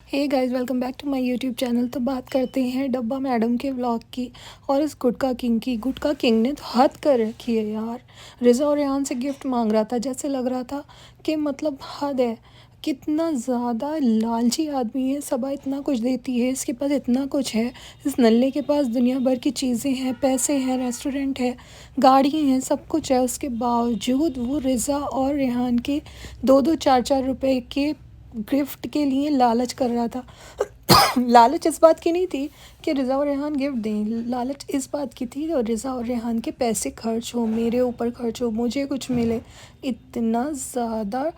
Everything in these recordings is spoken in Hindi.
Hey guys, welcome back to my YouTube channel. तो बात करते हैं डब्बा मैडम के व्लॉग की और इस गुटका किंग की। गुटका किंग ने तो हद कर रखी है यार। रिज़ा और रेहान से गिफ्ट मांग रहा था, जैसे लग रहा था कि मतलब हद है। कितना ज़्यादा लालची आदमी है। सबा इतना कुछ देती है, इसके पास इतना कुछ है। इस नल्ले के पास दुनिया भर की चीज़ें हैं, पैसे हैं, रेस्टोरेंट है, गाड़ियाँ हैं, सब कुछ है। उसके बावजूद वो रिज़ा और रेहान के 2-2 4-4 रुपए के गिफ्ट के लिए लालच कर रहा था। लालच इस बात की नहीं थी कि रिज़ा और रेहान गिफ्ट दें, लालच इस बात की थी और रिज़ा और रेहान के पैसे खर्च हो, मेरे ऊपर खर्च हो, मुझे कुछ मिले। इतना ज़्यादा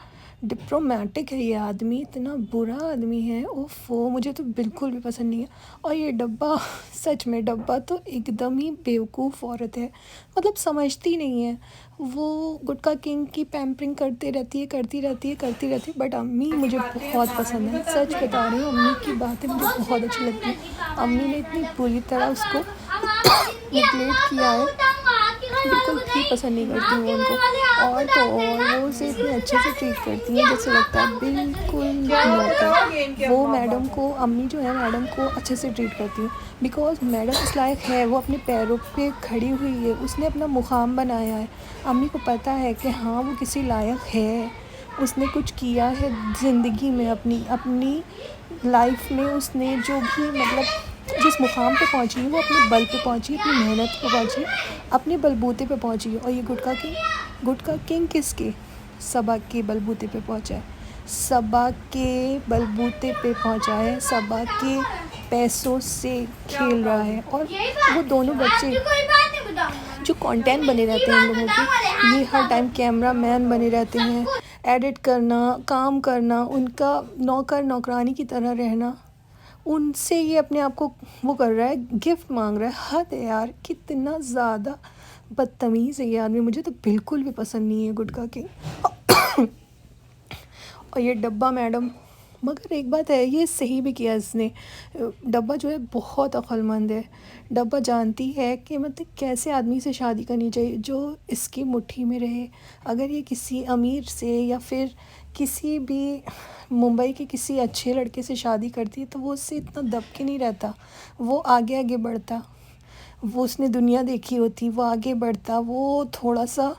डिप्लोमेटिक है ये आदमी, इतना बुरा आदमी है। ओफो, मुझे तो बिल्कुल भी पसंद नहीं है। और ये डब्बा, सच में डब्बा तो एकदम ही बेवकूफ़ औरत है। मतलब समझती नहीं है। वो गुटका किंग की पैम्परिंग करते रहती है, करती रहती है, करती रहती है। बट अम्मी मुझे बहुत पसंद है, सच बता रही हूँ। अम्मी की बातें मुझे बहुत अच्छी लगती हैं। अम्मी ने इतनी बुरी तरह उसको निगलेक्ट किया है, बिल्कुल भी पसंद नहीं करती हूँ उनको। और तो और वो उसे इतने अच्छे से ट्रीट करती हैं जैसे लगता है बिल्कुल नौकर। वो मैडम को, अम्मी जो है मैडम को अच्छे से ट्रीट करती हैं बिकॉज़ मैडम इस लायक है। वो अपने पैरों पे खड़ी हुई है, उसने अपना मुकाम बनाया है। अम्मी को पता है कि हाँ वो किसी लायक है, उसने कुछ किया है ज़िंदगी में, अपनी लाइफ में उसने जो भी मतलब जिस मुकाम पे पहुंची है वो अपने बल पे पहुंची, अपनी मेहनत पे पहुंची, अपने बलबूते पे पहुंची है। और ये गुटका किंग किसके? सबा के बलबूते पे पहुंचा है, सबा के बलबूते पे पहुंचा है, सबा के पैसों से खेल रहा है। और वो दोनों बच्चे जो कंटेंट बने रहते हैं इन लोगों के, ये हर टाइम कैमरा मैन बने रहते हैं, एडिट करना, काम करना, उनका नौकर नौकरानी की तरह रहना। उनसे ये अपने आप को वो कर रहा है, गिफ्ट मांग रहा है। हद है यार, कितना ज़्यादा बदतमीज़ है ये आदमी। मुझे तो बिल्कुल भी पसंद नहीं है गुटका के। और ये डब्बा मैडम, मगर एक बात है, ये सही भी किया इसने। डब्बा जो है बहुत अक्लमंद है। डब्बा जानती है कि मतलब कैसे आदमी से शादी करनी चाहिए जो इसकी मुट्ठी में रहे। अगर ये किसी अमीर से या फिर किसी भी मुंबई के किसी अच्छे लड़के से शादी करती है तो वो उससे इतना दब के नहीं रहता, वो आगे आगे बढ़ता। वो उसने दुनिया देखी होती, वो आगे बढ़ता, वो थोड़ा सा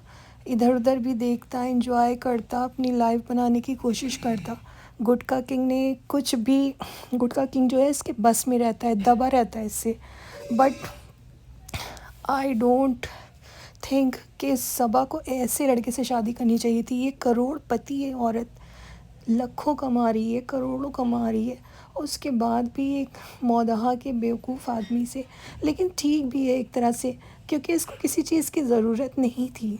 इधर उधर भी देखता, एंजॉय करता, अपनी लाइफ बनाने की कोशिश करता। गुटका किंग ने कुछ भी, गुटका किंग जो है इसके बस में रहता है, दबा रहता है इससे। बट आई डोंट थिंक कि सबा को ऐसे लड़के से शादी करनी चाहिए थी। ये करोड़पति है औरत, लाखों कमा रही है, करोड़ों कमा रही है, उसके बाद भी एक मौदहा के बेवकूफ़ आदमी से। लेकिन ठीक भी है एक तरह से, क्योंकि इसको किसी चीज़ की ज़रूरत नहीं थी।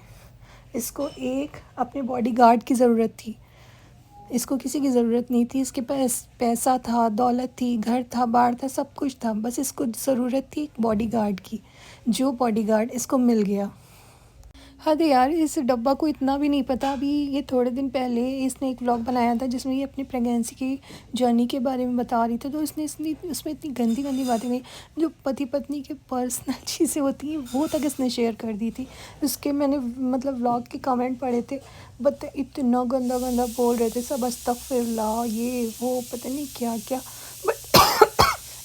इसको एक अपने बॉडीगार्ड की ज़रूरत थी, इसको किसी की ज़रूरत नहीं थी। इसके पास पैसा था, दौलत थी, घर था, बार था, सब कुछ था। बस इसको ज़रूरत थी एक बॉडीगार्ड की, जो बॉडीगार्ड इसको मिल गया। हद है यार, इस डब्बा को इतना भी नहीं पता। अभी ये थोड़े दिन पहले इसने एक व्लॉग बनाया था जिसमें ये अपनी प्रेगनेंसी की जर्नी के बारे में बता रही थी। तो इसमें इतनी गंदी गंदी बातें नहीं, जो पति पत्नी के पर्सनल चीज़ें होती हैं वो तक इसने शेयर कर दी थी। उसके मैंने मतलब व्लॉग के कमेंट पढ़े थे, बट इतना गंदा गंदा बोल रहे थे सब, अस्तगफिरुल्लाह, ये वो पता नहीं क्या क्या। बट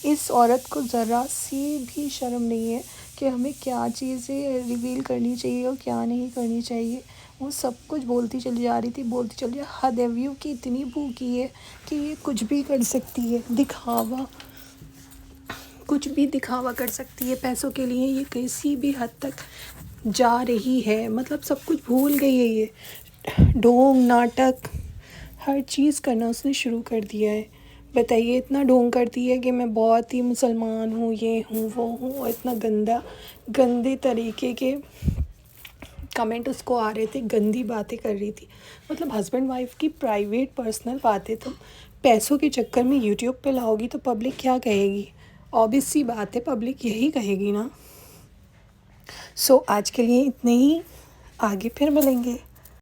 इस औरत को ज़रा सी भी शर्म नहीं है कि हमें क्या चीज़ें रिवील करनी चाहिए और क्या नहीं करनी चाहिए। वो सब कुछ बोलती चली जा रही थी, बोलती चली जा। हद है, व्यू की इतनी भूखी है कि ये कुछ भी कर सकती है, दिखावा, कुछ भी दिखावा कर सकती है पैसों के लिए। ये किसी भी हद तक जा रही है, मतलब सब कुछ भूल गई है। ये ढोंग नाटक हर चीज़ करना उसने शुरू कर दिया है। बताइए, इतना ढोंग करती है कि मैं बहुत ही मुसलमान हूँ, ये हूँ वो हूँ, और इतना गंदे तरीके के कमेंट उसको आ रहे थे, गंदी बातें कर रही थी। मतलब हस्बैंड वाइफ की प्राइवेट पर्सनल बातें तुम पैसों के चक्कर में यूट्यूब पे लाओगी तो पब्लिक क्या कहेगी? ऑब्वियस सी बात है, पब्लिक यही कहेगी ना। सो आज के लिए इतने ही, आगे फिर मिलेंगे।